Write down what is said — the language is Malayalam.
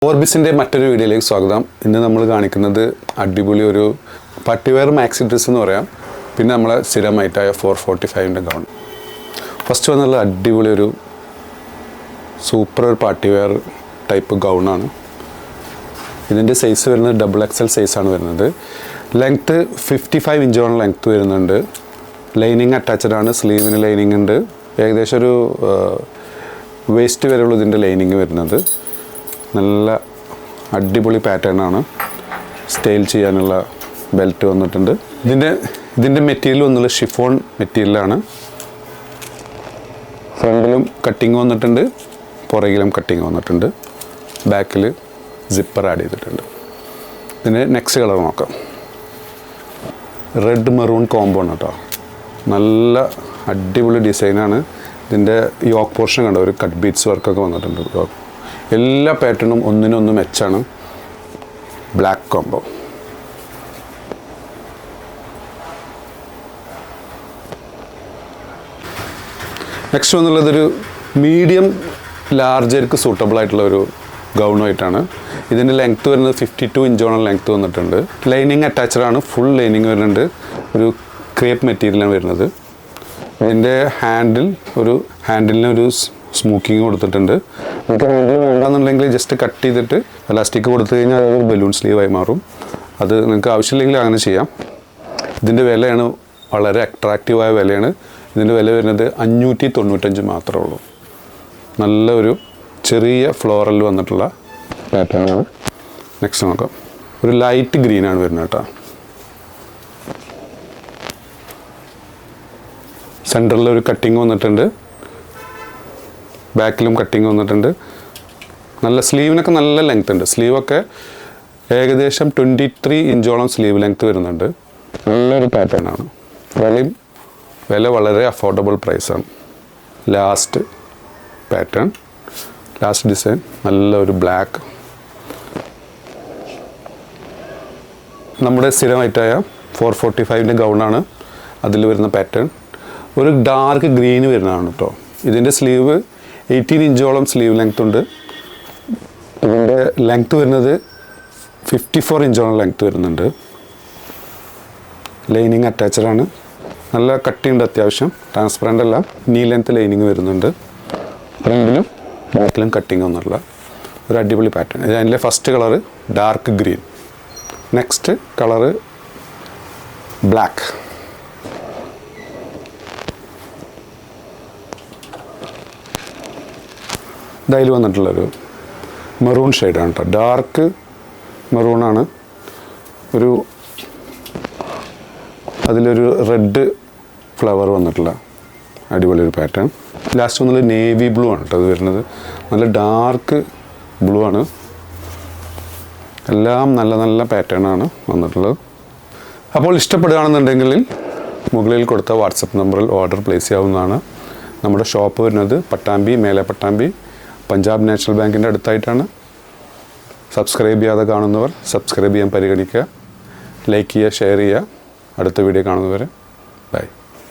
ഓർബിസിൻ്റെ മറ്റൊരു വീഡിയോയിലേക്ക് സ്വാഗതം. ഇന്ന് നമ്മൾ കാണിക്കുന്നത് അടിപൊളി ഒരു പട്ടിവെയർ മാക്സി ഡ്രസ്സ് എന്ന് പറയാം. പിന്നെ നമ്മളെ സ്ഥിരമായിട്ടായ 445 ഗൗൺ. ഫസ്റ്റ് വന്നുള്ള അടിപൊളി ഒരു സൂപ്പർ ഒരു പാർട്ടിവെയർ ടൈപ്പ് ഗൗണാണ്. ഇതിൻ്റെ സൈസ് വരുന്നത് XXL സൈസാണ് വരുന്നത്. ലെങ്ത്ത് 55 ഇഞ്ചോളം ലെങ്ത്ത് വരുന്നുണ്ട്. ലൈനിങ് അറ്റാച്ച്ഡ് ആണ്. സ്ലീവിന് ലൈനിങ് ഉണ്ട്. ഏകദേശം ഒരു വേസ്റ്റ് വരെയുള്ള ഇതിൻ്റെ ലൈനിങ് വരുന്നത്. നല്ല അടിപൊളി പാറ്റേൺ ആണ്. സ്റ്റൈൽ ചെയ്യാനുള്ള ബെൽറ്റ് വന്നിട്ടുണ്ട്. ഇതിൻ്റെ മെറ്റീരിയൽ വന്നുള്ള ഷിഫോൺ മെറ്റീരിയലാണ്. ഫ്രണ്ടിലും കട്ടിങ് വന്നിട്ടുണ്ട്, പുറകിലും കട്ടിങ് വന്നിട്ടുണ്ട്. ബാക്കിൽ സിപ്പർ ആഡ് ചെയ്തിട്ടുണ്ട്. ഇതിൻ്റെ നെക്സ്റ്റ് കളർ നോക്കാം. റെഡ് മെറൂൺ കോംബോ ആണ് കേട്ടോ. നല്ല അടിപൊളി ഡിസൈനാണ്. ഇതിൻ്റെ യോക്ക് പോർഷൻ കണ്ടോ, ഒരു കട്ട് ബീറ്റ്സ് വർക്കൊക്കെ വന്നിട്ടുണ്ട്. എല്ലാ പാറ്റേണും ഒന്നിനൊന്ന് മെച്ചാണ്. Black combo. നെക്സ്റ്റ് വന്നുള്ളതൊരു മീഡിയം ലാർജർക്ക് സൂട്ടബിൾ ആയിട്ടുള്ള ഒരു ഗൗണായിട്ടാണ്. ഇതിൻ്റെ ലെങ്ത്ത് വരുന്നത് 52 ഇഞ്ചോളം ലെങ്ത്ത് വന്നിട്ടുണ്ട്. ലൈനിങ് അറ്റാച്ച്ഡ് ആണ്. ഫുൾ ലൈനിങ് വരുന്നുണ്ട്. ഒരു ക്രേപ്പ് മെറ്റീരിയലാണ് വരുന്നത്. ഇതിൻ്റെ ഹാൻഡിലിന് ഒരു സ്മൂക്കിങ് കൊടുത്തിട്ടുണ്ട്. നമുക്ക് ഹാൻഡിൽ വേണ്ടെന്നുണ്ടെങ്കിൽ ജസ്റ്റ് കട്ട് ചെയ്തിട്ട് എലാസ്റ്റിക് കൊടുത്തു കഴിഞ്ഞാൽ അതൊരു ബലൂൺ സ്ലീവായി മാറും. അത് നിങ്ങൾക്ക് ആവശ്യമില്ലെങ്കിൽ അങ്ങനെ ചെയ്യാം. ഇതിൻ്റെ വിലയാണ് വളരെ അട്രാക്റ്റീവായ വിലയാണ്. ഇതിൻ്റെ വില വരുന്നത് 595 മാത്രമേ ഉള്ളൂ. നല്ല ഒരു ചെറിയ ഫ്ലോറൽ വന്നിട്ടുള്ള പാറ്റേണാണ്. നെക്സ്റ്റ് നോക്കാം. ഒരു ലൈറ്റ് ഗ്രീനാണ് വരുന്നത് കേട്ടോ. സെൻറ്ററിൽ ഒരു കട്ടിങ് വന്നിട്ടുണ്ട്. ബാക്കിലും കട്ടിങ് വന്നിട്ടുണ്ട്. നല്ല സ്ലീവിനൊക്കെ നല്ല ലെങ്ത് ഉണ്ട്. സ്ലീവൊക്കെ ഏകദേശം 23 ഇഞ്ചോളം സ്ലീവ് ലെങ്ത് വരുന്നുണ്ട്. നല്ലൊരു പാറ്റേൺ ആണ്. വില വളരെ അഫോർഡബിൾ പ്രൈസാണ്. ലാസ്റ്റ് പാറ്റേൺ, ലാസ്റ്റ് ഡിസൈൻ നല്ലൊരു ബ്ലാക്ക്. നമ്മുടെ സ്ഥിരമായിട്ടായ 445 ഗൗണാണ്. അതിൽ വരുന്ന പാറ്റേൺ ഒരു ഡാർക്ക് ഗ്രീന് വരുന്നതാണ് കേട്ടോ. ഇതിൻ്റെ സ്ലീവ് 18 ഇഞ്ചോളം സ്ലീവ് ലെങ്ത് ഉണ്ട്. ഇതിൻ്റെ ലെങ്ത്ത് വരുന്നത് 54 ഇഞ്ചോളം ലെങ്ത്ത് വരുന്നുണ്ട്. ലൈനിങ് അറ്റാച്ച്ഡ് ആണ്. നല്ല കട്ടിയുണ്ട് അത്യാവശ്യം. ട്രാൻസ്പെറൻ്റ് അല്ല. നീ ലെങ്ത്ത് ലൈനിങ് വരുന്നുണ്ട്. ഫ്രണ്ടിലും ബാക്കിലും കട്ടിങ് ഒന്നുള്ള ഒരു അടിപൊളി പാറ്റേൺ. അതിൻ്റെ first colour dark green. Next colour black. ഇതിൽ വന്നിട്ടുള്ളൊരു മെറൂൺ ഷെയ്ഡാണ് കേട്ടോ. ഡാർക്ക് മെറൂണാണ്. അതിലൊരു റെഡ് ഫ്ലവർ വന്നിട്ടുള്ള അടിപൊളി ഒരു പാറ്റേൺ. ലാസ്റ്റ് വന്നുള്ള നേവി ബ്ലൂ ആണ് കേട്ടോ അത് വരുന്നത്. നല്ല ഡാർക്ക് ബ്ലൂ ആണ്. എല്ലാം നല്ല നല്ല പാറ്റേണാണ് വന്നിട്ടുള്ളത്. അപ്പോൾ ഇഷ്ടപ്പെടുകയാണെന്നുണ്ടെങ്കിൽ മുകളിൽ കൊടുത്ത വാട്സപ്പ് നമ്പറിൽ ഓർഡർ പ്ലേസ് ചെയ്യാവുന്നതാണ്. നമ്മുടെ ഷോപ്പ് വരുന്നത് പട്ടാമ്പി, മേലെ പട്ടാമ്പി, പഞ്ചാബ് നാഷണൽ ബാങ്കിൻ്റെ അടുത്തായിട്ടാണ്. സബ്സ്ക്രൈബ് ചെയ്യാതെ കാണുന്നവർ സബ്സ്ക്രൈബ് ചെയ്യാൻ പരിഗണിക്കുക. ലൈക്ക് ചെയ്യുക, ഷെയർ ചെയ്യുക. അടുത്ത വീഡിയോ കാണുന്നവരെ ബൈ.